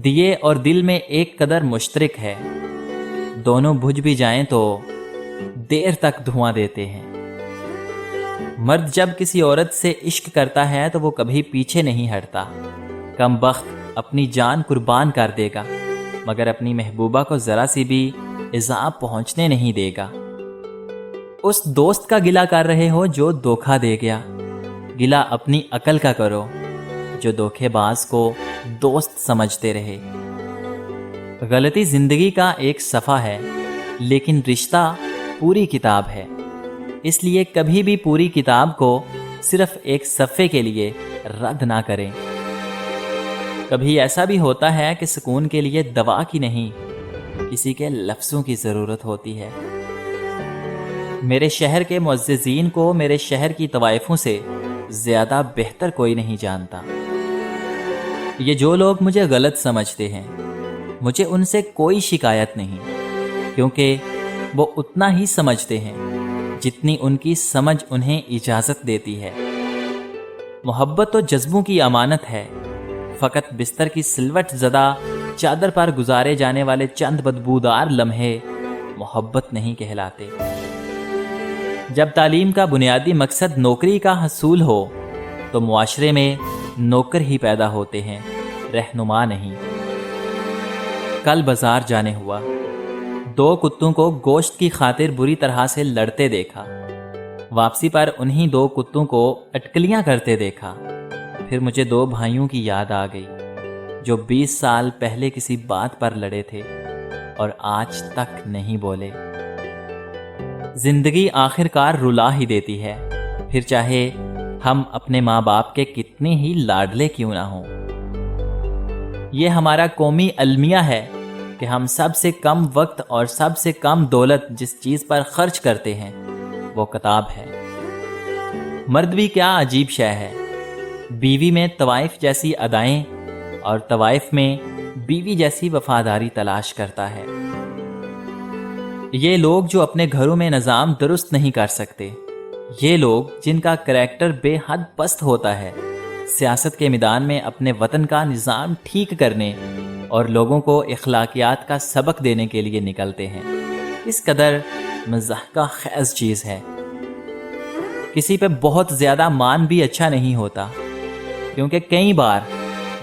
دیے اور دل میں ایک قدر مشترک ہے، دونوں بجھ بھی جائیں تو دیر تک دھواں دیتے ہیں۔ مرد جب کسی عورت سے عشق کرتا ہے تو وہ کبھی پیچھے نہیں ہٹتا۔ کم بخت اپنی جان قربان کر دے گا مگر اپنی محبوبہ کو ذرا سی بھی ایذا پہنچنے نہیں دے گا۔ اس دوست کا گلہ کر رہے ہو جو دھوکہ دے گیا، گلہ اپنی عقل کا کرو جو دھوکے باز کو دوست سمجھتے رہے۔ غلطی زندگی کا ایک صفحہ ہے لیکن رشتہ پوری کتاب ہے، اس لیے کبھی بھی پوری کتاب کو صرف ایک صفحے کے لیے رد نہ کریں۔ کبھی ایسا بھی ہوتا ہے کہ سکون کے لیے دوا کی نہیں، کسی کے لفظوں کی ضرورت ہوتی ہے۔ میرے شہر کے معززین کو میرے شہر کی طوائفوں سے زیادہ بہتر کوئی نہیں جانتا۔ یہ جو لوگ مجھے غلط سمجھتے ہیں، مجھے ان سے کوئی شکایت نہیں، کیونکہ وہ اتنا ہی سمجھتے ہیں جتنی ان کی سمجھ انہیں اجازت دیتی ہے۔ محبت تو جذبوں کی امانت ہے، فقط بستر کی سلوٹ زدہ چادر پر گزارے جانے والے چند بدبودار لمحے محبت نہیں کہلاتے۔ جب تعلیم کا بنیادی مقصد نوکری کا حصول ہو تو معاشرے میں نوکر ہی پیدا ہوتے ہیں، رہنما نہیں۔ کل بازار جانے ہوا، دو کتوں کو گوشت کی خاطر بری طرح سے لڑتے دیکھا۔ واپسی پر انہی دو کتوں کو اٹکلیاں کرتے دیکھا۔ پھر مجھے دو بھائیوں کی یاد آ گئی جو 20 سال پہلے کسی بات پر لڑے تھے اور آج تک نہیں بولے۔ زندگی آخر کار رلا ہی دیتی ہے، پھر چاہے ہم اپنے ماں باپ کے کتنے ہی لاڈلے کیوں نہ ہوں۔ یہ ہمارا قومی المیہ ہے کہ ہم سب سے کم وقت اور سب سے کم دولت جس چیز پر خرچ کرتے ہیں وہ کتاب ہے۔ مرد بھی کیا عجیب شے ہے، بیوی میں طوائف جیسی ادائیں اور طوائف میں بیوی جیسی وفاداری تلاش کرتا ہے۔ یہ لوگ جو اپنے گھروں میں نظام درست نہیں کر سکتے، یہ لوگ جن کا کریکٹر بے حد پست ہوتا ہے، سیاست کے میدان میں اپنے وطن کا نظام ٹھیک کرنے اور لوگوں کو اخلاقیات کا سبق دینے کے لیے نکلتے ہیں۔ اس قدر مزاح کا خیز چیز ہے۔ کسی پہ بہت زیادہ مان بھی اچھا نہیں ہوتا، کیونکہ کئی بار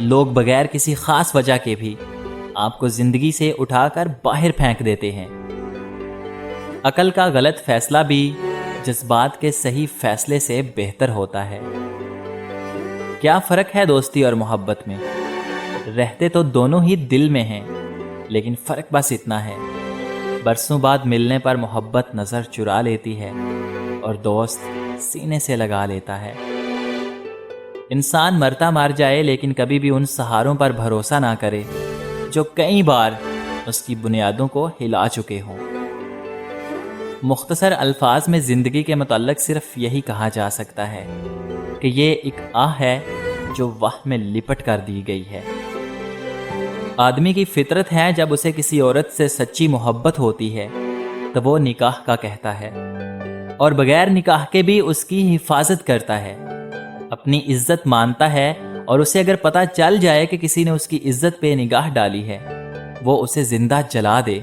لوگ بغیر کسی خاص وجہ کے بھی آپ کو زندگی سے اٹھا کر باہر پھینک دیتے ہیں۔ عقل کا غلط فیصلہ بھی جذبات کے صحیح فیصلے سے بہتر ہوتا ہے۔ کیا فرق ہے دوستی اور محبت میں؟ رہتے تو دونوں ہی دل میں ہیں، لیکن فرق بس اتنا ہے، برسوں بعد ملنے پر محبت نظر چرا لیتی ہے اور دوست سینے سے لگا لیتا ہے۔ انسان مرتا مر جائے لیکن کبھی بھی ان سہاروں پر بھروسہ نہ کرے جو کئی بار اس کی بنیادوں کو ہلا چکے ہوں۔ مختصر الفاظ میں زندگی کے متعلق صرف یہی کہا جا سکتا ہے کہ یہ ایک آہ ہے جو واہ میں لپٹ کر دی گئی ہے۔ آدمی کی فطرت ہے جب اسے کسی عورت سے سچی محبت ہوتی ہے تو وہ نکاح کا کہتا ہے اور بغیر نکاح کے بھی اس کی حفاظت کرتا ہے، اپنی عزت مانتا ہے، اور اسے اگر پتہ چل جائے کہ کسی نے اس کی عزت پہ نگاہ ڈالی ہے وہ اسے زندہ جلا دے۔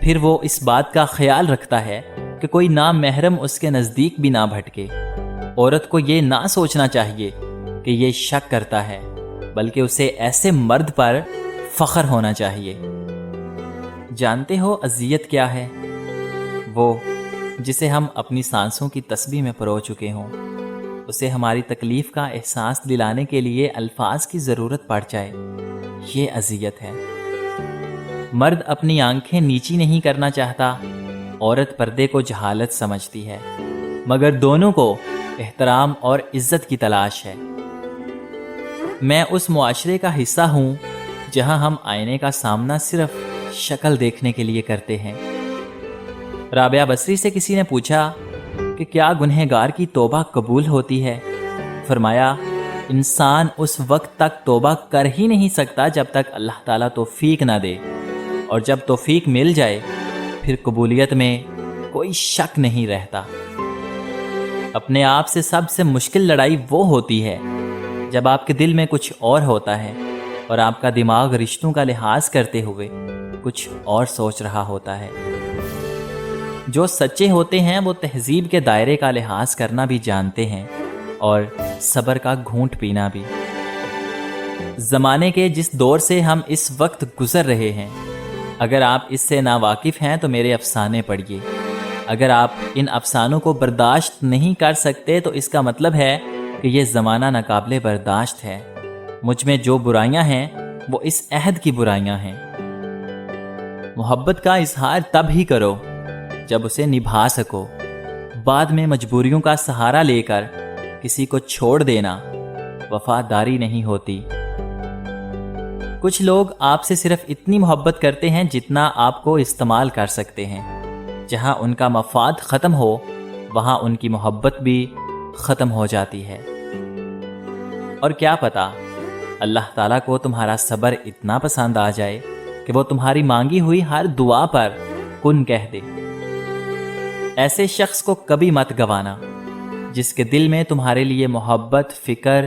پھر وہ اس بات کا خیال رکھتا ہے کہ کوئی نامحرم اس کے نزدیک بھی نہ بھٹکے۔ عورت کو یہ نہ سوچنا چاہیے کہ یہ شک کرتا ہے، بلکہ اسے ایسے مرد پر فخر ہونا چاہیے۔ جانتے ہو اذیت کیا ہے؟ وہ جسے ہم اپنی سانسوں کی تسبیح میں پرو چکے ہوں، اسے ہماری تکلیف کا احساس دلانے کے لیے الفاظ کی ضرورت پڑ جائے، یہ اذیت ہے۔ مرد اپنی آنکھیں نیچی نہیں کرنا چاہتا، عورت پردے کو جہالت سمجھتی ہے، مگر دونوں کو احترام اور عزت کی تلاش ہے۔ میں اس معاشرے کا حصہ ہوں جہاں ہم آئینے کا سامنا صرف شکل دیکھنے کے لیے کرتے ہیں۔ رابعہ بصری سے کسی نے پوچھا کہ کیا گنہگار کی توبہ قبول ہوتی ہے؟ فرمایا، انسان اس وقت تک توبہ کر ہی نہیں سکتا جب تک اللہ تعالیٰ توفیق نہ دے، اور جب توفیق مل جائے پھر قبولیت میں کوئی شک نہیں رہتا۔ اپنے آپ سے سب سے مشکل لڑائی وہ ہوتی ہے جب آپ کے دل میں کچھ اور ہوتا ہے اور آپ کا دماغ رشتوں کا لحاظ کرتے ہوئے کچھ اور سوچ رہا ہوتا ہے۔ جو سچے ہوتے ہیں وہ تہذیب کے دائرے کا لحاظ کرنا بھی جانتے ہیں اور صبر کا گھونٹ پینا بھی۔ زمانے کے جس دور سے ہم اس وقت گزر رہے ہیں، اگر آپ اس سے ناواقف ہیں تو میرے افسانے پڑھیے۔ اگر آپ ان افسانوں کو برداشت نہیں کر سکتے تو اس کا مطلب ہے کہ یہ زمانہ ناقابل برداشت ہے۔ مجھ میں جو برائیاں ہیں وہ اس عہد کی برائیاں ہیں۔ محبت کا اظہار تب ہی کرو جب اسے نبھا سکو۔ بعد میں مجبوریوں کا سہارا لے کر کسی کو چھوڑ دینا وفاداری نہیں ہوتی۔ کچھ لوگ آپ سے صرف اتنی محبت کرتے ہیں جتنا آپ کو استعمال کر سکتے ہیں۔ جہاں ان کا مفاد ختم ہو وہاں ان کی محبت بھی ختم ہو جاتی ہے۔ اور کیا پتہ اللہ تعالیٰ کو تمہارا صبر اتنا پسند آ جائے کہ وہ تمہاری مانگی ہوئی ہر دعا پر کن کہہ دے۔ ایسے شخص کو کبھی مت گوانا جس کے دل میں تمہارے لیے محبت، فکر،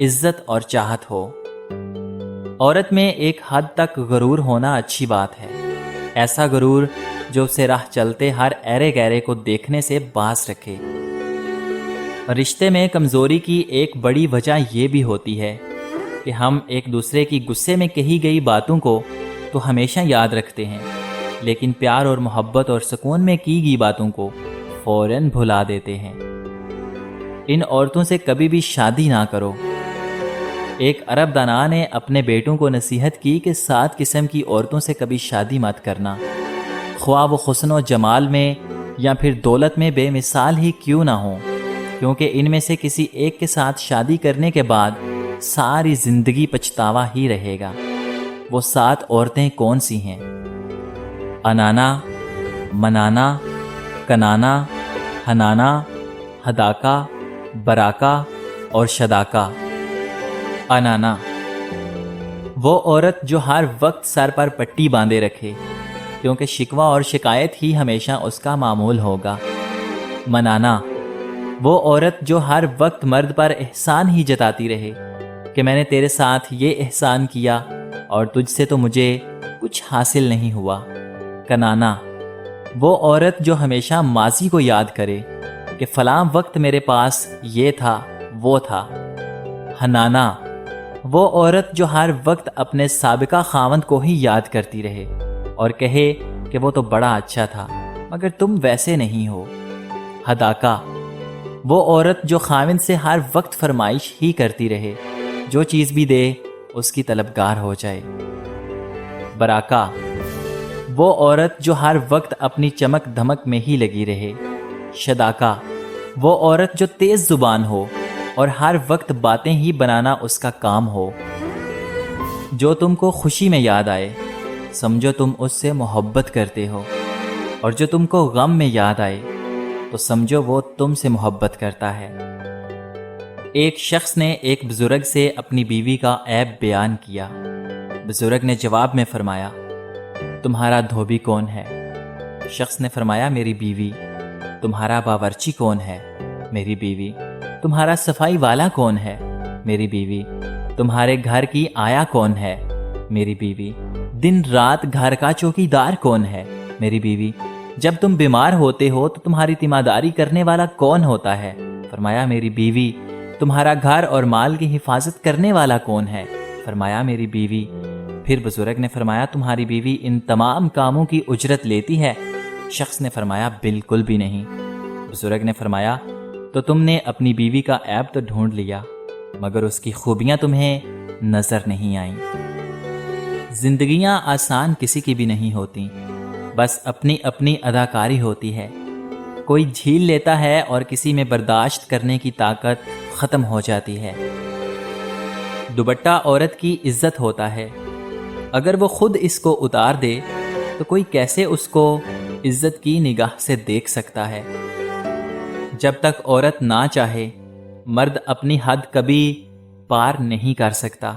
عزت اور چاہت ہو۔ عورت میں ایک حد تک غرور ہونا اچھی بات ہے، ایسا غرور جو اسے راہ چلتے ہر ایرے گیرے کو دیکھنے سے باز رکھے۔ رشتے میں کمزوری کی ایک بڑی وجہ یہ بھی ہوتی ہے کہ ہم ایک دوسرے کی غصے میں کہی گئی باتوں کو تو ہمیشہ یاد رکھتے ہیں، لیکن پیار اور محبت اور سکون میں کی گئی باتوں کو فوراً بھلا دیتے ہیں۔ ان عورتوں سے کبھی بھی شادی نہ کرو۔ ایک عرب دانا نے اپنے بیٹوں کو نصیحت کی کہ 7 قسم کی عورتوں سے کبھی شادی مت کرنا، خواہ وہ حسن و جمال میں یا پھر دولت میں بے مثال ہی کیوں نہ ہوں، کیونکہ ان میں سے کسی ایک کے ساتھ شادی کرنے کے بعد ساری زندگی پچھتاوا ہی رہے گا۔ وہ 7 عورتیں کون سی ہیں؟ انانا، منانا، کنانا، ہنانا، ہداکا، براکا اور شداکا۔ انانا، وہ عورت جو ہر وقت سر پر پٹی باندھے رکھے، کیونکہ شکوہ اور شکایت ہی ہمیشہ اس کا معمول ہوگا۔ منانا، وہ عورت جو ہر وقت مرد پر احسان ہی جتاتی رہے کہ میں نے تیرے ساتھ یہ احسان کیا اور تجھ سے تو مجھے کچھ حاصل نہیں ہوا۔ کنانا، وہ عورت جو ہمیشہ ماضی کو یاد کرے کہ فلاں وقت میرے پاس یہ تھا وہ تھا۔ ہنانا، وہ عورت جو ہر وقت اپنے سابقہ خاوند کو ہی یاد کرتی رہے اور کہے کہ وہ تو بڑا اچھا تھا مگر تم ویسے نہیں ہو۔ ہداکا، وہ عورت جو خاوند سے ہر وقت فرمائش ہی کرتی رہے، جو چیز بھی دے اس کی طلبگار ہو جائے۔ براکا، وہ عورت جو ہر وقت اپنی چمک دھمک میں ہی لگی رہے۔ شداکا، وہ عورت جو تیز زبان ہو اور ہر وقت باتیں ہی بنانا اس کا کام ہو۔ جو تم کو خوشی میں یاد آئے سمجھو تم اس سے محبت کرتے ہو، اور جو تم کو غم میں یاد آئے تو سمجھو وہ تم سے محبت کرتا ہے۔ ایک شخص نے ایک بزرگ سے اپنی بیوی کا عیب بیان کیا۔ بزرگ نے جواب میں فرمایا، تمہارا دھوبی کون ہے؟ شخص نے فرمایا، میری بیوی۔ تمہارا باورچی کون ہے؟ میری بیوی۔ تمہارا صفائی والا کون ہے؟ میری بیوی۔ تمہارے گھر کی آیا کون ہے؟ میری بیوی۔ دن رات گھر کا چوکیدار کون ہے؟ میری بیوی۔ جب تم بیمار ہوتے ہو تو تمہاری تیمارداری کرنے والا کون ہوتا ہے؟ فرمایا، میری بیوی۔ تمہارا گھر اور مال کی حفاظت کرنے والا کون ہے؟ فرمایا، میری بیوی۔ پھر بزرگ نے فرمایا، تمہاری بیوی ان تمام کاموں کی اجرت لیتی ہے؟ شخص نے فرمایا، بالکل بھی نہیں۔ بزرگ نے فرمایا، تو تم نے اپنی بیوی کا عیب تو ڈھونڈ لیا مگر اس کی خوبیاں تمہیں نظر نہیں آئیں۔ زندگیاں آسان کسی کی بھی نہیں ہوتی، بس اپنی اپنی اداکاری ہوتی ہے۔ کوئی جھیل لیتا ہے اور کسی میں برداشت کرنے کی طاقت ختم ہو جاتی ہے۔ دوپٹہ عورت کی عزت ہوتا ہے، اگر وہ خود اس کو اتار دے تو کوئی کیسے اس کو عزت کی نگاہ سے دیکھ سکتا ہے؟ جب تک عورت نہ چاہے مرد اپنی حد کبھی پار نہیں کر سکتا۔